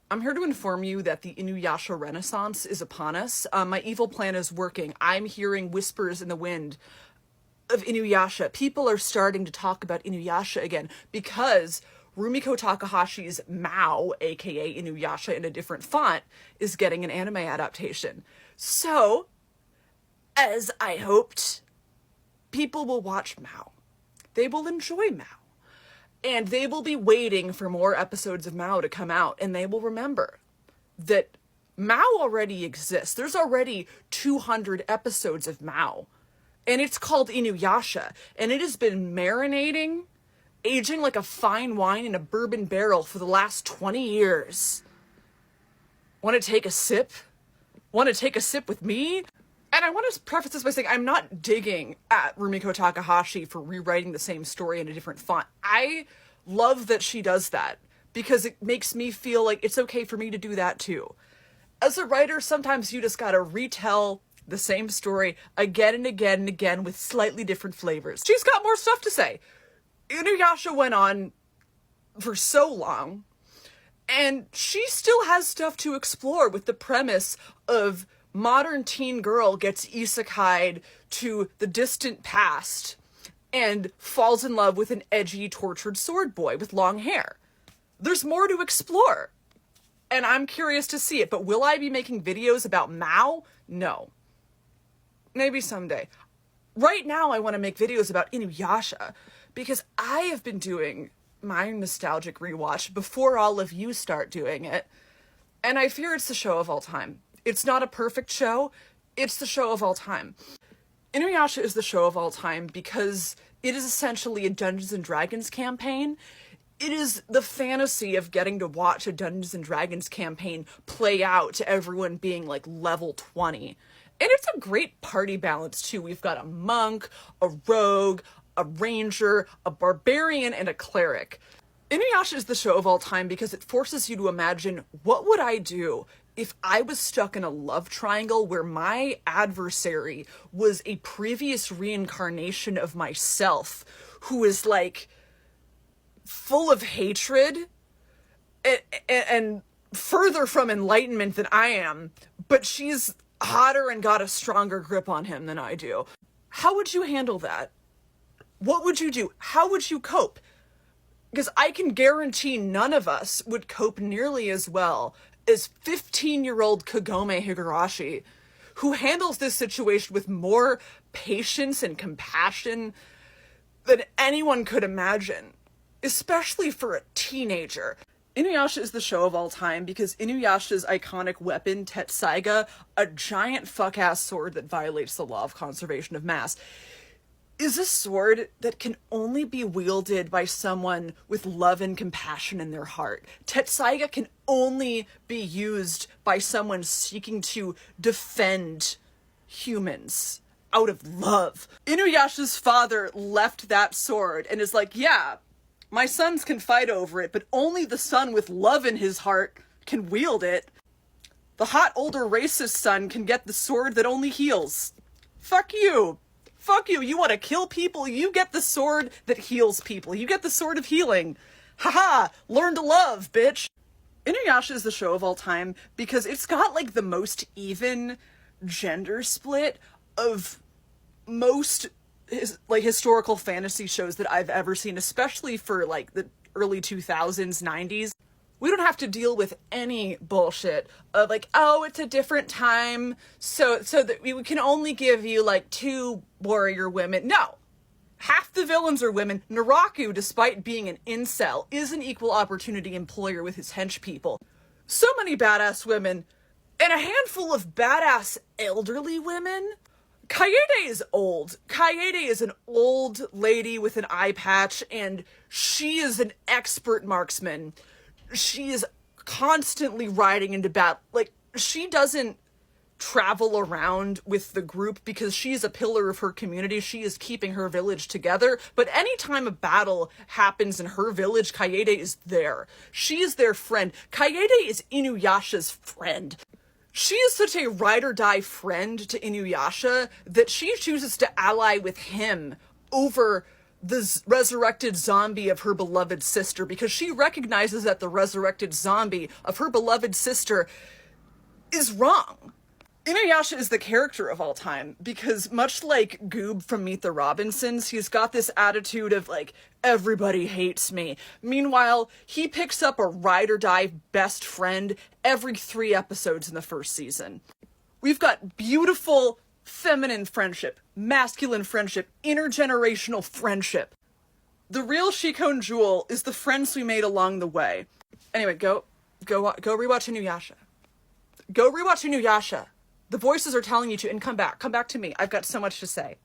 I'm here to inform you that the Inuyasha Renaissance is upon us. My evil plan is working. I'm hearing whispers in the wind of Inuyasha. People are starting to talk about Inuyasha again because Rumiko Takahashi's Mao, aka Inuyasha in a different font, is getting an anime adaptation. So, as I hoped, people will watch Mao. They will enjoy Mao. And they will be waiting for more episodes of Mao to come out, and they will remember that Mao already exists. There's already 200 episodes of Mao, and it's called Inuyasha, and it has been marinating, aging like a fine wine in a bourbon barrel for the last 20 years. Want to take a sip? Want to take a sip with me? And I want to preface this by saying I'm not digging at Rumiko Takahashi for rewriting the same story in a different font. I love that she does that because it makes me feel like it's okay for me to do that too. As a writer, sometimes you just gotta retell the same story again and again and again with slightly different flavors. She's got more stuff to say. Inuyasha went on for so long, and she still has stuff to explore with the premise of modern teen girl gets isekai'd to the distant past and falls in love with an edgy, tortured sword boy with long hair. There's more to explore, and I'm curious to see it, but will I be making videos about Mao? No. Maybe someday. Right now, I want to make videos about Inuyasha, because I have been doing my nostalgic rewatch before all of you start doing it, and I fear it's the show of all time. It's not a perfect show, it's the show of all time. Inuyasha is the show of all time because it is essentially a Dungeons & Dragons campaign. It is the fantasy of getting to watch a Dungeons & Dragons campaign play out to everyone being like level 20. And it's a great party balance too. We've got a monk, a rogue, a ranger, a barbarian, and a cleric. Inuyasha is the show of all time because it forces you to imagine, what would I do if I was stuck in a love triangle where my adversary was a previous reincarnation of myself who is like full of hatred and further from enlightenment than I am, but she's hotter and got a stronger grip on him than I do. How would you handle that? What would you do? How would you cope? Because I can guarantee none of us would cope nearly as well as 15-year-old Kagome Higurashi, who handles this situation with more patience and compassion than anyone could imagine, especially for a teenager. Inuyasha is the show of all time because Inuyasha's iconic weapon, Tetsaiga, a giant fuck-ass sword that violates the law of conservation of mass, is a sword that can only be wielded by someone with love and compassion in their heart. Tetsaiga can only be used by someone seeking to defend humans out of love. Inuyasha's father left that sword and is like, yeah, my sons can fight over it, but only the son with love in his heart can wield it. The hot older racist son can get the sword that only heals. Fuck you. Fuck you. You want to kill people? You get the sword that heals people. You get the sword of healing. Haha, learn to love, bitch. Inuyasha is the show of all time because it's got like the most even gender split of most historical fantasy shows that I've ever seen, especially for like the early 2000s, 90s. We don't have to deal with any bullshit of like, oh, it's a different time, so that we can only give you like 2 warrior women. No. Half the villains are women. Naraku, despite being an incel, is an equal opportunity employer with his hench people. So many badass women, and a handful of badass elderly women. Kaede is old. Kaede is an old lady with an eye patch, and she is an expert marksman. She is constantly riding into battle. Like, she doesn't travel around with the group because she's a pillar of her community. She is keeping her village together. But anytime a battle happens in her village, Kaede is there. She is their friend. Kaede is Inuyasha's friend. She is such a ride-or-die friend to Inuyasha that she chooses to ally with him over the resurrected zombie of her beloved sister, because she recognizes that the resurrected zombie of her beloved sister is wrong. Inuyasha is the character of all time because, much like Goob from Meet the Robinsons, he's got this attitude of, like, everybody hates me. Meanwhile, he picks up a ride-or-die best friend every 3 episodes in the first season. We've got beautiful feminine friendship, masculine friendship, intergenerational friendship. The real Shikon Jewel is the friends we made along the way. Anyway, go rewatch Inuyasha. Go rewatch Inuyasha. The voices are telling you to, and come back to me. I've got so much to say.